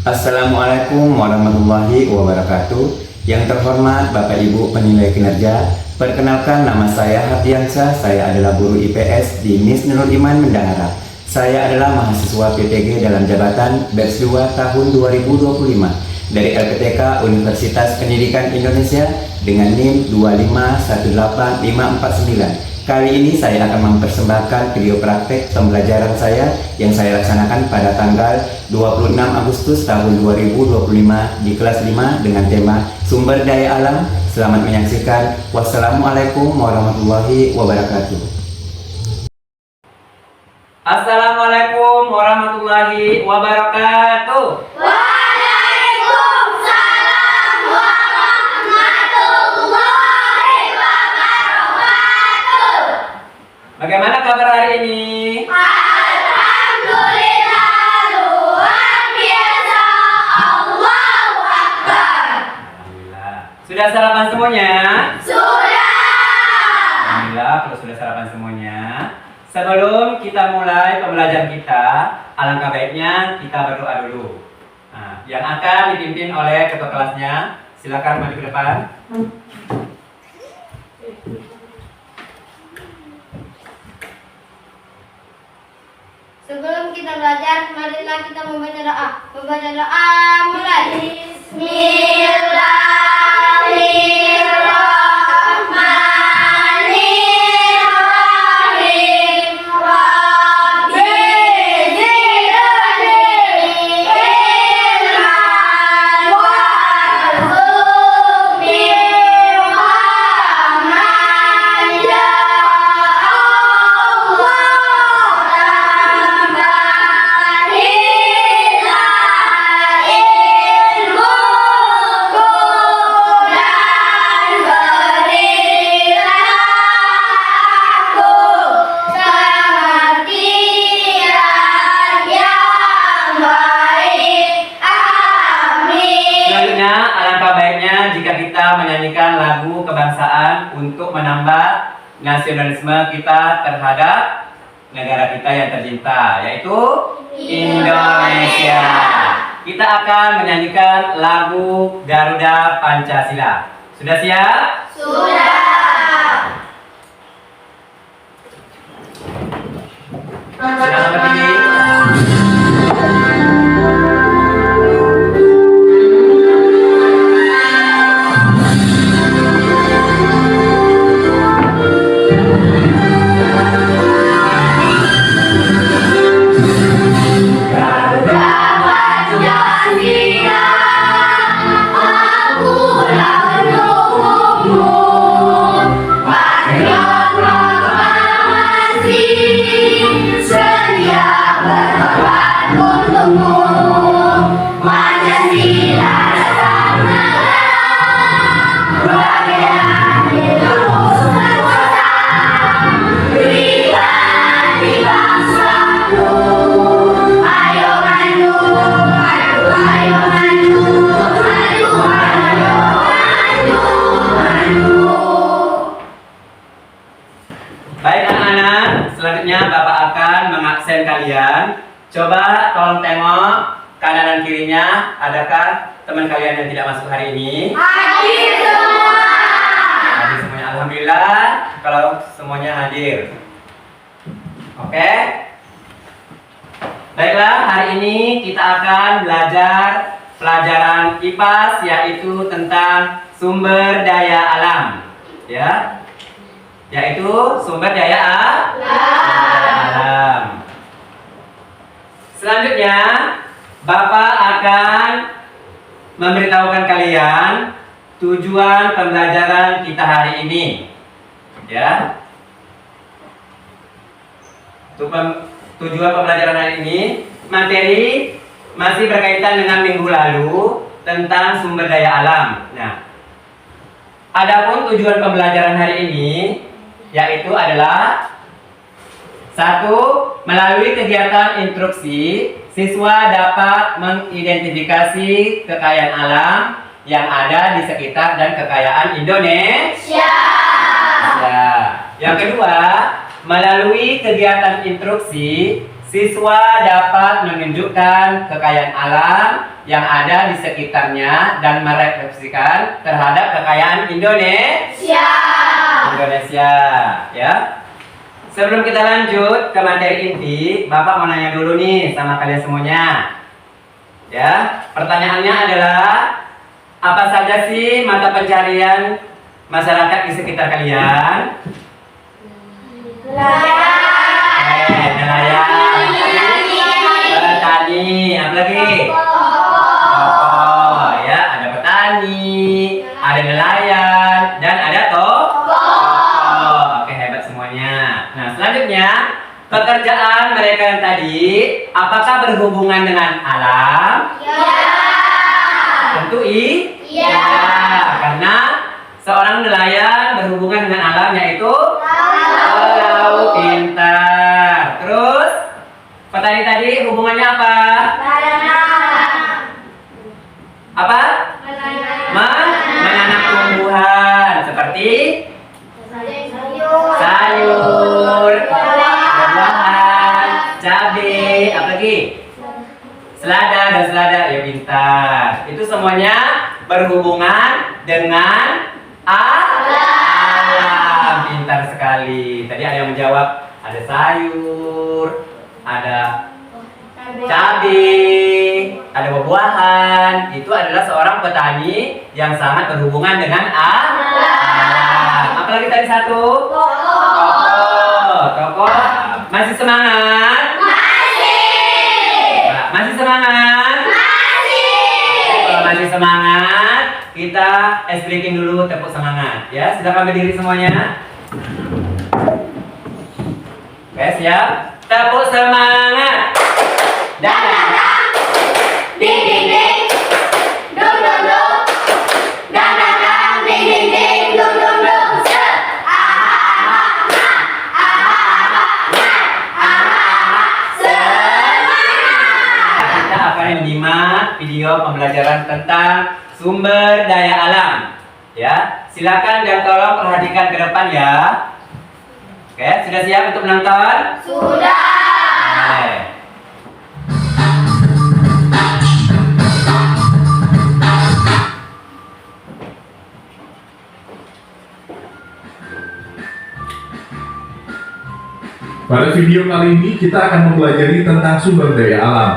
Assalamualaikum warahmatullahi wabarakatuh. Yang terhormat Bapak Ibu penilai kinerja, perkenalkan nama saya Hardiansyah. Saya adalah guru IPS di MIS Nurul Iman Bendahara. Saya adalah mahasiswa PPG dalam jabatan batch 2 tahun 2025 dari LPTK Universitas Pendidikan Indonesia dengan NIM 2518549. Kali ini saya akan mempersembahkan video praktek pembelajaran saya yang saya laksanakan pada tanggal 26 Agustus tahun 2025 di kelas 5 dengan tema Sumber Daya Alam. Selamat menyaksikan. Wassalamualaikum warahmatullahi wabarakatuh. Assalamualaikum warahmatullahi wabarakatuh. Bagaimana kabar hari ini? Alhamdulillah, luar biasa, Allahu Akbar. Alhamdulillah. Sudah sarapan semuanya? Sudah. Alhamdulillah kalau sudah sarapan semuanya. Sebelum kita mulai pembelajaran kita, alangkah baiknya kita berdoa dulu. Nah, yang akan dipimpin oleh ketua kelasnya, silakan maju ke depan. Sebelum kita belajar, marilah kita membaca doa. Membaca doa mulai. Bismillahirrahmanirrahim. Rabbi zidni ilman warzuqni fahman ya Allah. Selanjutnya, alangkah baiknya jika kita menyanyikan lagu kebangsaan untuk menambah nasionalisme kita terhadap negara kita yang tercinta, yaitu Indonesia. Kita akan menyanyikan lagu Garuda Pancasila. Sudah siap? Sudah. Silakan berdiri. Baik anak-anak, selanjutnya Bapak akan mengabsen kalian. Coba tolong tengok kanan dan kirinya, adakah teman kalian yang tidak masuk hari ini? Hadir semua. Hadir semuanya, alhamdulillah kalau semuanya hadir. Oke. Baiklah, hari ini kita akan belajar pelajaran IPAS, yaitu tentang sumber daya alam, ya. Yaitu sumber daya alam. Selanjutnya, Bapak akan memberitahukan kalian tujuan pembelajaran kita hari ini. Ya. Tujuan pembelajaran hari ini, materi masih berkaitan dengan minggu lalu tentang sumber daya alam. Nah, adapun tujuan pembelajaran hari ini yaitu adalah 1. Melalui kegiatan instruksi, siswa dapat mengidentifikasi kekayaan alam yang ada di sekitar dan kekayaan Indonesia. Ya. Yang kedua, melalui kegiatan instruksi, siswa dapat menunjukkan kekayaan alam yang ada di sekitarnya dan merefleksikan terhadap kekayaan Indonesia. Ya. Sebelum kita lanjut ke materi inti, Bapak mau nanya dulu nih sama kalian semuanya. Ya, pertanyaannya adalah apa saja sih mata pencarian masyarakat di sekitar kalian? Nelayan, petani, apa lagi? Tokoh, ya, ada petani, ada nelayan, dan ada tokoh. Oke, hebat semuanya. Nah, selanjutnya pekerjaan mereka yang tadi, apakah berhubungan dengan alam? Tentu iya, karena seorang nelayan berhubungan dengan alam yaitu pelaut pintar. Terus petani tadi hubungannya apa? Apa? Menanam tumbuhan seperti sayur, buah-buahan, cabai, apa lagi? Selada dan selada, ya pintar. Itu semuanya berhubungan dengan alam. Pintar sekali. Tadi ada yang menjawab, ada sayur, ada cabai, ada buah-buahan. Itu adalah seorang petani yang sangat berhubungan dengan alam. Apalagi tadi satu? Tokoh. Masih semangat? Masih semangat? Kalau masih semangat, kita ice breaking dulu, tepuk semangat. Ya, silakan berdiri semuanya. Oke, siap? Tepuk semangat. Ding ding ding, dum dum dum, dang dang dang, ding ding ding, dum dum dum, set. Kita akan menyimak video pembelajaran tentang sumber daya alam. Ya, silakan dan tolong perhatikan ke depan ya. Oke, sudah siap untuk menonton? Sudah. Oke. Pada video kali ini kita akan mempelajari tentang sumber daya alam.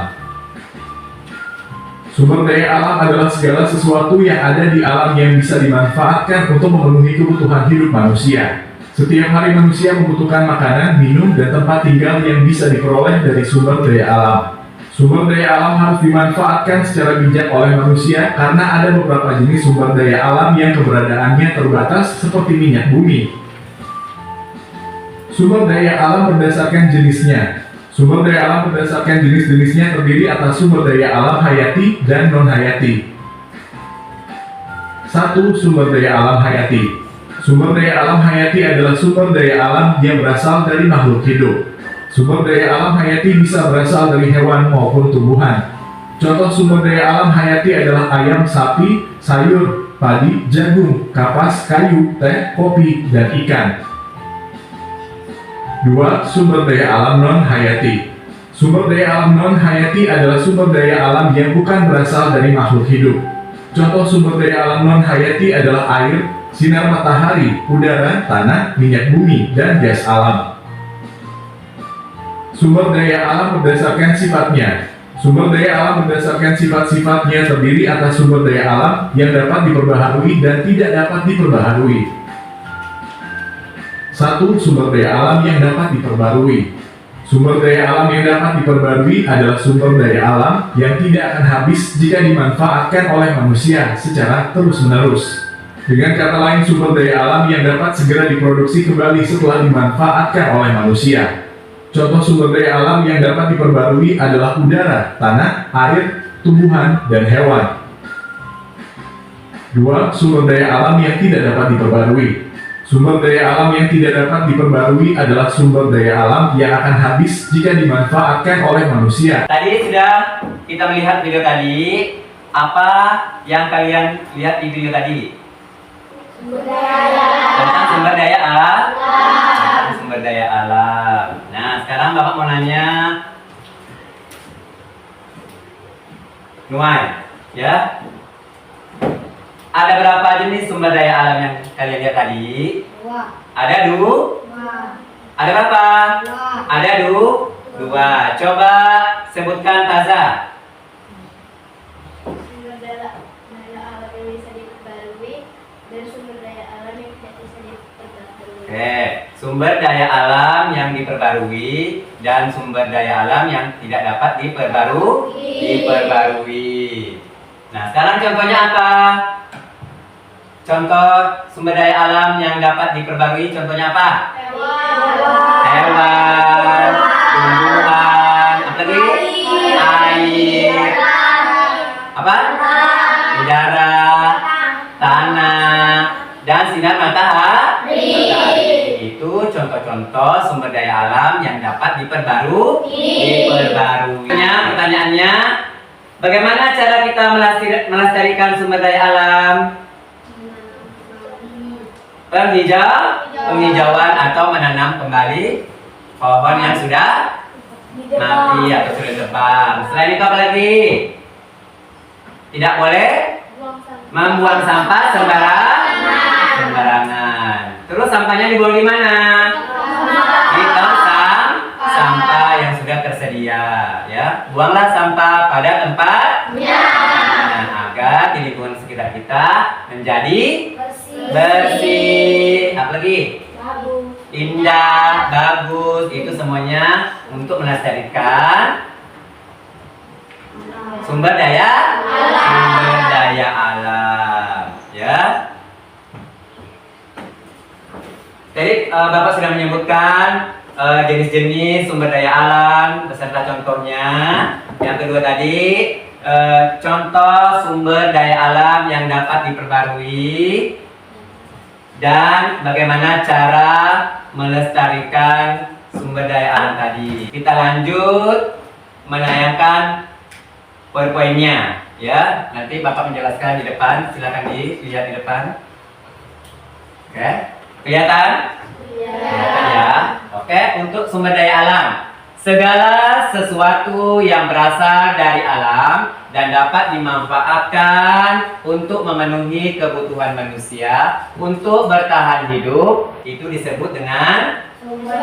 Sumber daya alam adalah segala sesuatu yang ada di alam yang bisa dimanfaatkan untuk memenuhi kebutuhan hidup manusia. Setiap hari manusia membutuhkan makanan, minum, dan tempat tinggal yang bisa diperoleh dari sumber daya alam. Sumber daya alam harus dimanfaatkan secara bijak oleh manusia karena ada beberapa jenis sumber daya alam yang keberadaannya terbatas seperti minyak bumi. Sumber daya alam berdasarkan jenisnya. Sumber daya alam berdasarkan jenis-jenisnya terdiri atas sumber daya alam hayati dan non-hayati. 1. Sumber daya alam hayati. Sumber daya alam hayati adalah sumber daya alam yang berasal dari makhluk hidup. Sumber daya alam hayati bisa berasal dari hewan maupun tumbuhan. Contoh sumber daya alam hayati adalah ayam, sapi, sayur, padi, jagung, kapas, kayu, teh, kopi, dan ikan. 2. Sumber daya alam non-hayati. Sumber daya alam non-hayati adalah sumber daya alam yang bukan berasal dari makhluk hidup. Contoh sumber daya alam non-hayati adalah air, sinar matahari, udara, tanah, minyak bumi, dan gas alam. Sumber daya alam berdasarkan sifatnya. Sumber daya alam berdasarkan sifat-sifatnya terdiri atas sumber daya alam yang dapat diperbaharui dan tidak dapat diperbaharui. 1. Sumber daya alam yang dapat diperbarui. Sumber daya alam yang dapat diperbarui adalah sumber daya alam yang tidak akan habis jika dimanfaatkan oleh manusia secara terus-menerus. Dengan kata lain, sumber daya alam yang dapat segera diproduksi kembali setelah dimanfaatkan oleh manusia. Contoh sumber daya alam yang dapat diperbarui adalah udara, tanah, air, tumbuhan, dan hewan. 2. Sumber daya alam yang tidak dapat diperbarui. Sumber daya alam yang tidak dapat diperbarui adalah sumber daya alam yang akan habis jika dimanfaatkan oleh manusia. Tadi sudah kita melihat video tadi apa yang kalian lihat di video tadi? Sumber daya alam. Tentang sumber daya alam. Tentang sumber daya alam. Nah, sekarang Bapak mau nanya, Nuai, ya. Ada berapa jenis sumber daya alam yang kalian lihat tadi? Dua. Ada Dua. Ada berapa? Dua. Ada dua. Coba sebutkan Taza. Sumber daya alam yang bisa diperbarui dan sumber daya alam yang tidak bisa diperbarui. Oke, sumber daya alam yang diperbarui dan sumber daya alam yang tidak dapat diperbarui. Nah, sekarang contohnya apa? Contoh sumber daya alam yang dapat diperbarui contohnya apa? Hewan, tumbuhan, apa lagi? Air, apa? Udara, tanah, dan sinar matahari. Itu contoh-contoh sumber daya alam yang dapat diperbarui. Pertanyaannya, bagaimana cara kita melestarikan sumber daya alam? Penghijauan atau menanam kembali pohon yang sudah mati atau sudah tebang. Selain itu apa lagi? Tidak boleh membuang sampah sembarangan. Terus sampahnya dibuang di mana? Di tong sampah yang sudah tersedia, ya. Buanglah sampah pada tempatnya agar di lingkungan sekitar kita menjadi bersih. Apa lagi? Indah, bagus. Itu semuanya untuk melestarikan sumber daya alam, ya. Jadi Bapak sudah menyebutkan jenis-jenis sumber daya alam beserta contohnya. Yang kedua tadi contoh sumber daya alam yang dapat diperbarui dan bagaimana cara melestarikan sumber daya alam tadi. Kita lanjut menayangkan poin-poinnya, ya. Nanti Bapak menjelaskan di depan. Silakan dilihat di depan. Oke, kelihatan? Kelihatan ya. Oke, untuk sumber daya alam, segala sesuatu yang berasal dari alam dan dapat dimanfaatkan untuk memenuhi kebutuhan manusia untuk bertahan hidup, itu disebut dengan sumber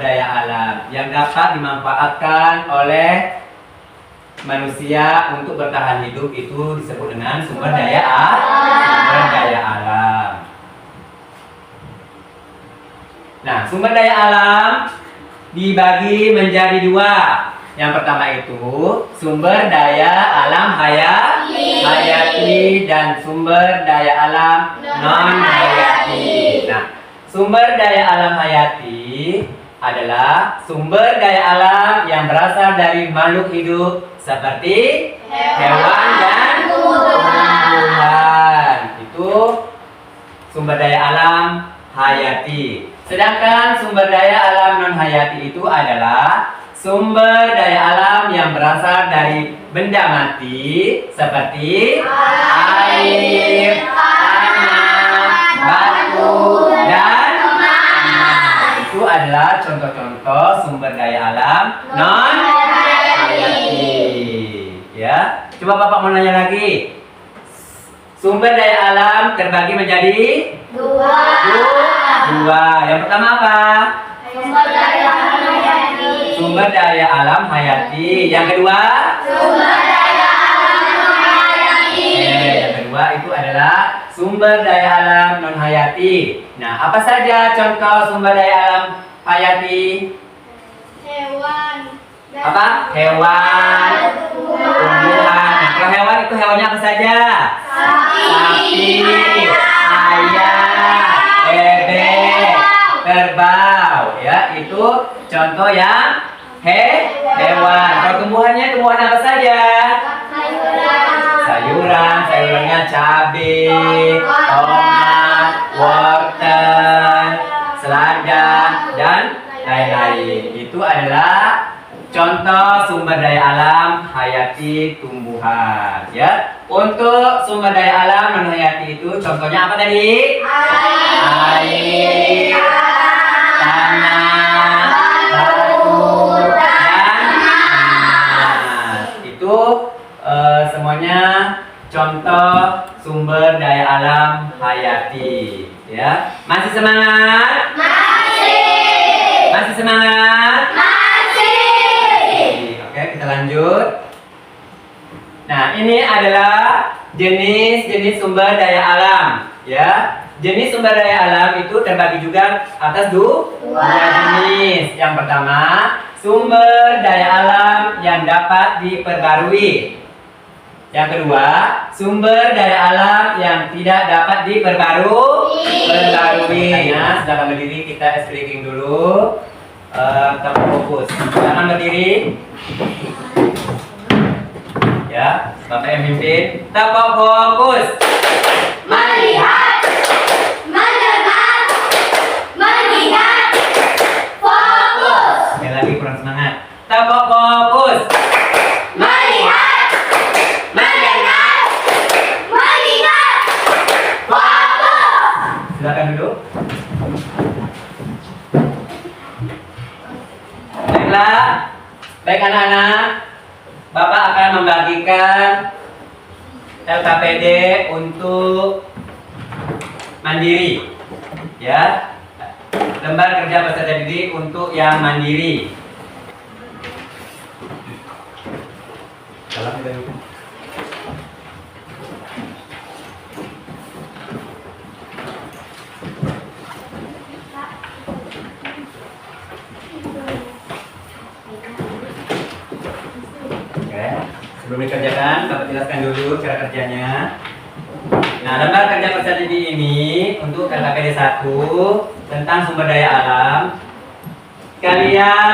daya alam yang dapat dimanfaatkan oleh manusia untuk bertahan hidup, itu disebut dengan sumber daya alam. Nah, sumber daya alam dibagi menjadi dua. Yang pertama itu sumber daya alam hayati dan sumber daya alam non hayati. Nah, sumber daya alam hayati adalah sumber daya alam yang berasal dari makhluk hidup seperti hewan dan tumbuhan. Itu sumber daya alam hayati. Sedangkan sumber daya alam non hayati itu adalah sumber daya alam yang berasal dari benda mati seperti air, tanah, batu, dan emas. Itu adalah contoh-contoh sumber daya alam non hayati. Ya, coba Bapak mau nanya lagi. Sumber daya alam terbagi menjadi dua. Yang pertama apa? Sumber daya alam hayati. Sumber daya alam hayati. Yang kedua? Sumber daya alam non hayati. Yang kedua itu adalah sumber daya alam non hayati. Nah, apa saja contoh sumber daya alam hayati? Hewan. Apa? Hewan, tumbuhan. Nah, kalau hewan itu hewannya apa saja? Sapi, ayam, bebek, kerbau, ya. Itu contoh yang hewan. Kalau tumbuhannya apa saja? Sayurannya cabai, tomat, wortel, selada, dan lain-lain. Itu adalah contoh sumber daya alam hayati tumbuhan ya. Untuk sumber daya alam non hayati itu contohnya apa tadi? Air, tanah, batu, dan emas. Itu semuanya contoh sumber daya alam hayati ya. Masih semangat? Masih semangat? Oke, kita lanjut. Nah, ini adalah jenis-jenis sumber daya alam ya. Jenis sumber daya alam itu terbagi juga atas dua jenis. Yang pertama, sumber daya alam yang dapat diperbarui. Yang kedua, sumber daya alam yang tidak dapat diperbarui. Nah, silakan berdiri, kita speaking dulu. Kita fokus. Silakan berdiri. Ya, Bapak yang mimpin. Tetap fokus. Melihat, mendengar, mengingat, fokus. Sekali lagi kurang semangat. Tetap fokus. Melihat, mendengar, mengingat, fokus. Silakan duduk. Baiklah, baik anak-anak. Bapak akan membagikan LKPD untuk mandiri, ya. Lembar kerja peserta didik untuk yang mandiri. Salam dari sebelum dikerjakan, dapat jelaskan dulu cara kerjanya. Nah, lembar kerja peserta didik ini untuk LKPD 1 tentang sumber daya alam. Kalian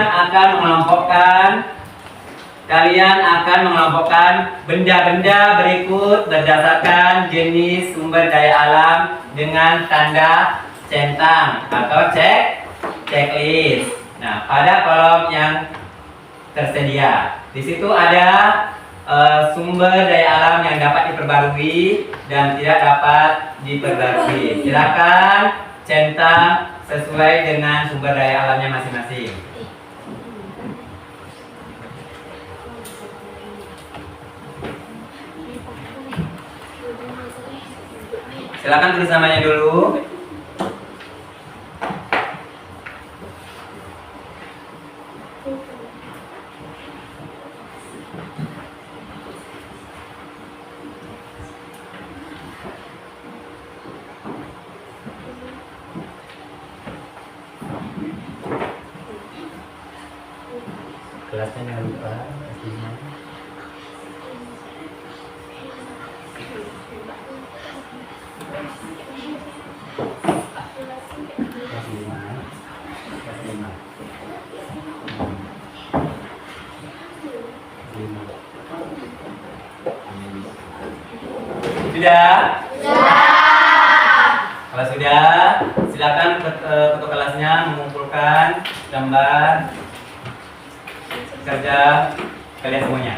akan mengelompokkan benda-benda berikut berdasarkan jenis sumber daya alam dengan tanda centang atau checklist. Nah, pada kolom yang tersedia. Di situ ada sumber daya alam yang dapat diperbarui dan tidak dapat diperbarui. Silakan centang sesuai dengan sumber daya alamnya masing-masing. Silakan tulis namanya dulu. Kelasnya jangan lupa pastinya. Kelas 5. Sudah? Kalau sudah, silakan ketua kelasnya mengumpulkan gambar kerja kalian semuanya.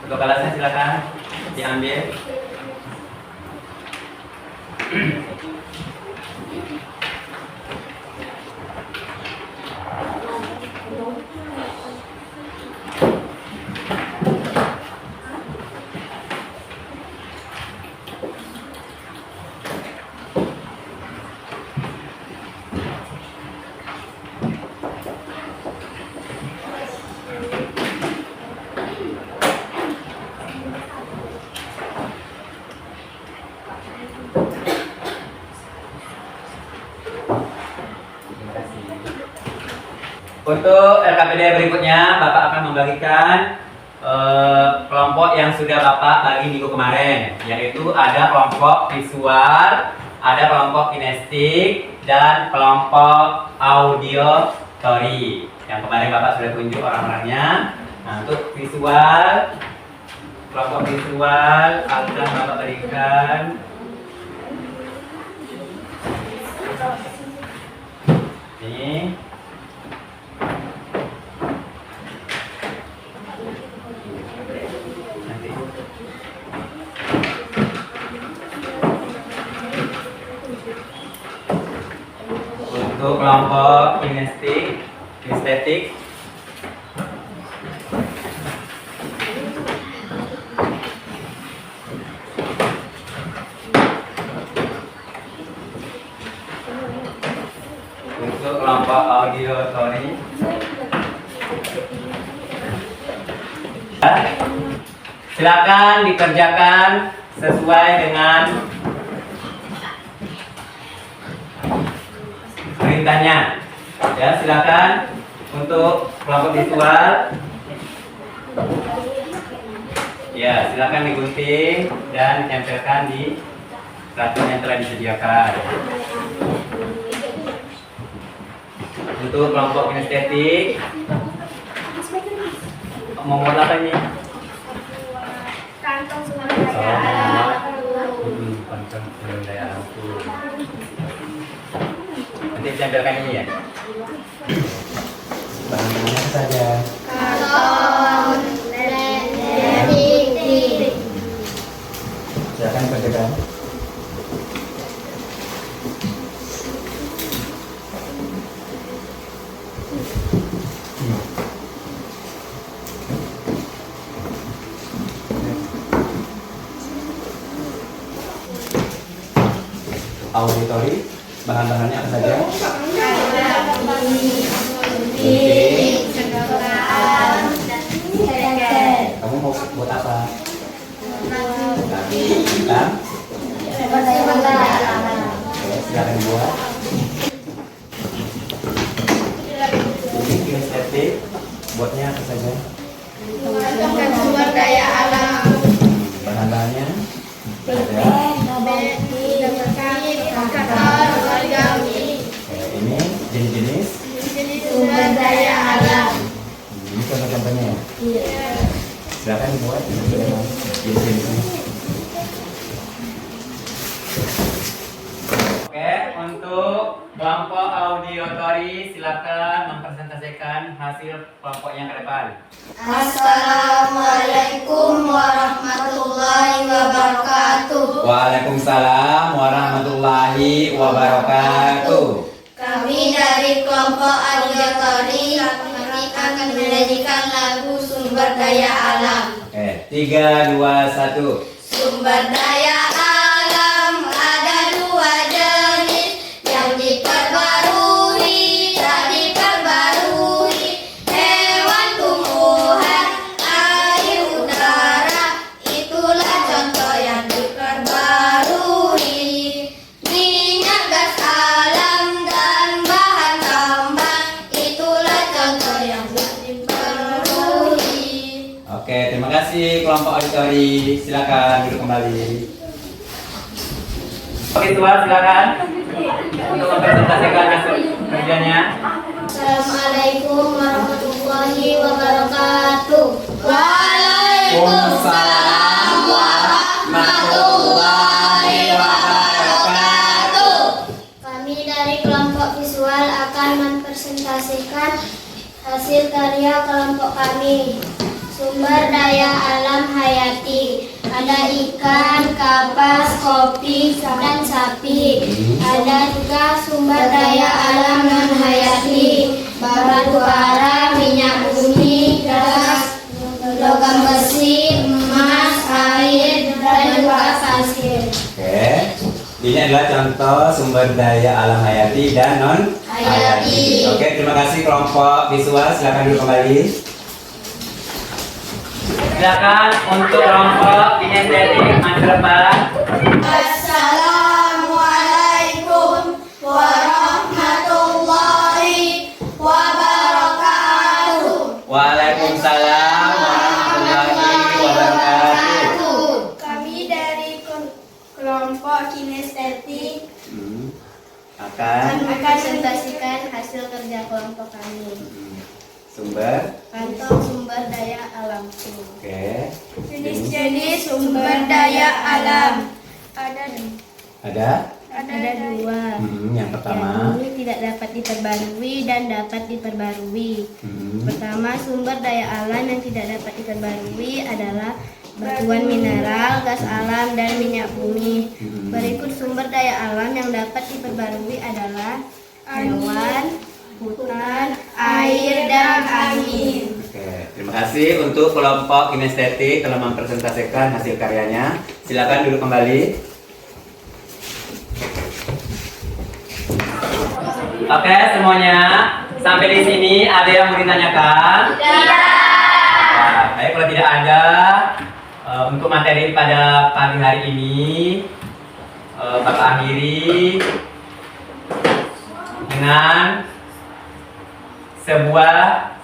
Ketua kelasnya silakan diambil. Untuk LKPD berikutnya, Bapak akan membagikan kelompok yang sudah Bapak bagi minggu kemarin, yaitu ada kelompok visual, ada kelompok kinestik, dan kelompok auditory. Yang kemarin Bapak sudah tunjuk orang-orangnya. Nah, untuk visual, kelompok visual akan Bapak berikan ini. Untuk kelompok kinestetik, untuk kelompok auditory, silakan dikerjakan sesuai dengan perintahnya. Ya, silakan untuk kelompok visual. Ya, silakan digunting dan ditempelkan di racun yang telah disediakan. Untuk kelompok kinestetik, mau buat apa ini? Kantong sumber daya alam. Kantong sumber daya alam. Nanti ditempelkan ini ya. Bahan-bahannya apa saja? Karton, titik. Silakan kerjakan. Auditori, bahan-bahannya apa saja? Kamu mau buat apa? Hitam? Oke, silakan buat. Ini kinestetik, buatnya apa saja? Sumber daya alam. Bahan-bahannya ada. Karton, origami. Oke, ini jenis-jenis. Sumber daya alam. Ini contoh-contohnya ya. Silakan buat jenis-jenisnya. Oke, untuk kelompok auditory silakan mempresentasikan hasil kelompoknya ke depan. Assalamualaikum warahmatullahi wabarakatuh. Waalaikumsalam warahmatullahi wabarakatuh. Kami dari kelompok auditory akan menyanyikan lagu Sumber Daya Alam. Oke, 3, 2, 1. Sumber daya alam ada dua jenis, yang diperbarui tak diperbarui. Hewan, tumbuhan, air, udara, itulah contoh yang diperbarui. Minyak, gas alam, dan bahan tambang, itulah contoh yang tak diperbarui. Oke, terima kasih kelompok auditori. Silakan duduk kembali. Oke, Tuan, silakan untuk mempresentasikan hasil kerjanya. Assalamualaikum warahmatullahi wabarakatuh. Waalaikumsalam warahmatullahi wabarakatuh. Kami dari kelompok visual akan mempresentasikan hasil karya kelompok kami. Sumber daya alam hayati. Ada ikan, kapas, kopi, dan sapi. Ada juga sumber daya alam non hayati. Batu bara, minyak bumi, gas, logam besi, emas, air, dan juga pasir. Oke, ini adalah contoh sumber daya alam hayati dan non hayati. Oke, terima kasih kelompok visual. Silakan duduk kembali. Silakan untuk kelompok kinestetik maju depan. Assalamualaikum warahmatullahi wabarakatuh. Waalaikumsalam warahmatullahi wabarakatuh. Kami dari kelompok kinestetik Akan presentasikan hasil kerja kelompok kami. sumber. Kantong sumber daya alam. Oke. Jenis-jenis sumber daya alam Ada. ada dua. Yang pertama. Yang tidak dapat diperbarui dan dapat diperbarui. Pertama, sumber daya alam yang tidak dapat diperbarui adalah batuan mineral, gas alam, dan minyak bumi. Berikut sumber daya alam yang dapat diperbarui adalah hewan, hutan, air, dan angin. Oke, terima kasih untuk kelompok kinestetik telah mempresentasikan hasil karyanya. Silakan duduk kembali. Oke, semuanya sampai di sini ada yang mau ditanyakan? Tidak. Baik, kalau tidak ada, untuk materi pada pagi hari ini, Bapak akhiri dengan sebuah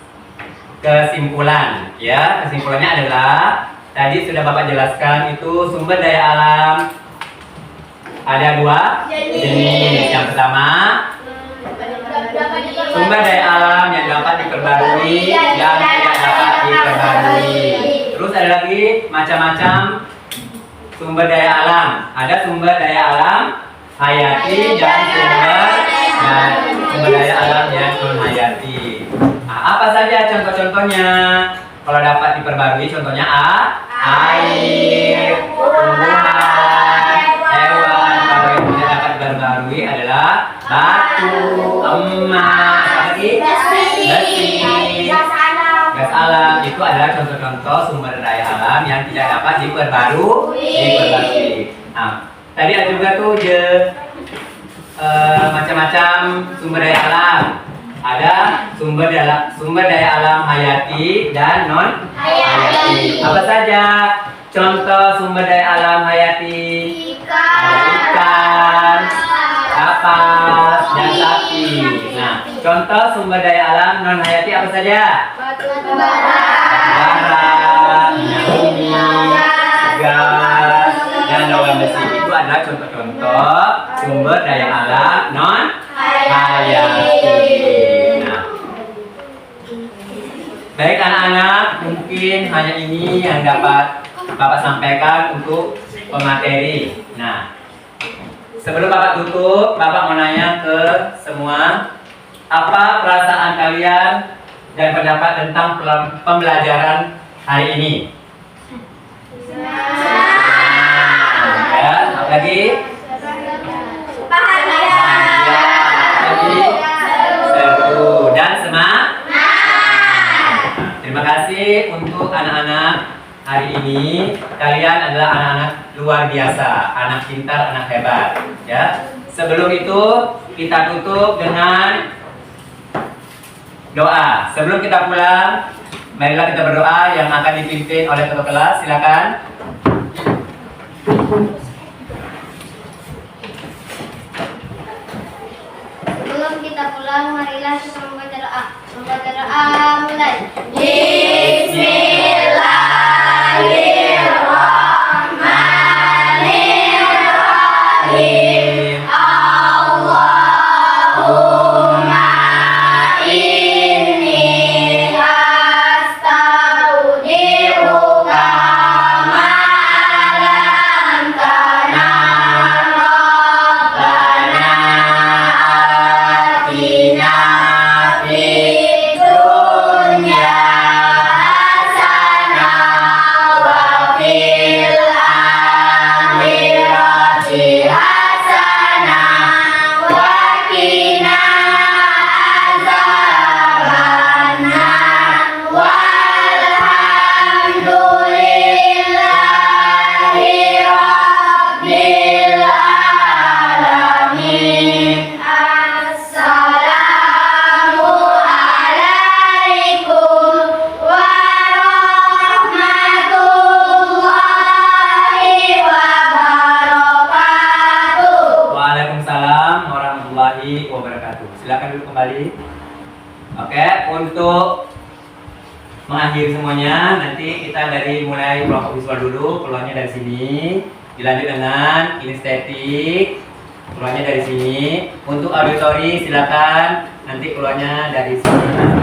kesimpulan. Ya, kesimpulannya adalah tadi sudah Bapak jelaskan itu sumber daya alam ada dua jenis. Yang pertama, sumber daya alam yang dapat diperbarui dan tidak dapat diperbarui. Terus ada lagi macam-macam sumber daya alam. Ada sumber daya alam hayati dan sumber daya alam yang non hayati. Nah, apa saja contoh-contohnya? Kalau dapat diperbarui, contohnya air, tumbuhan, hewan. Kalau yang tidak dapat diperbarui adalah batu, emas, lagi besi, gas alam. Itu adalah contoh-contoh sumber daya alam yang tidak dapat diperbarui. Nah, tadi ada juga tuh macam-macam sumber daya alam. Ada sumber daya alam hayati dan non hayati. Apa saja contoh sumber daya alam hayati? Ada ikan, kapas, dan sapi. Nah, contoh sumber daya alam non hayati apa saja? Batu bara, minyak, gas, dan logam besi. Itu adalah contoh-contoh sumber daya alam non hayati. Nah, baik anak-anak, mungkin hanya ini yang dapat Bapak sampaikan untuk pemateri. Nah, sebelum Bapak tutup, Bapak mau nanya ke semua, apa perasaan kalian dan pendapat tentang pembelajaran hari ini? Ya, apa lagi? Seru dan semangat. Terima kasih untuk anak-anak hari ini. Kalian adalah anak-anak luar biasa, anak pintar, anak hebat. Ya. Sebelum itu kita tutup dengan doa. Sebelum kita pulang, marilah kita berdoa yang akan dipimpin oleh ketua kelas. Silakan. Sebelum kita pulang, marilah kita membaca doa. Membaca doa mulai. Bismillahirrahmanirrahim. Allahumma inni astaudiruka ma 'allamtana rabbana atina fid dunya hasanah wa fil akhirati hasanah wa qina adzabannar walhamdulillahi rabbil alamin. Assalamu alaikum warahmatullahi wabarakatuh. Waalaikumsalam warahmatullahi wabarakatuh. Silakan duduk kembali. Oke, untuk mengakhiri semuanya, nanti kita mulai kelompok visual dulu, keluarnya dari sini, dilanjut dengan kinestetik, keluarnya dari sini. Untuk auditori silakan nanti keluarnya dari sini.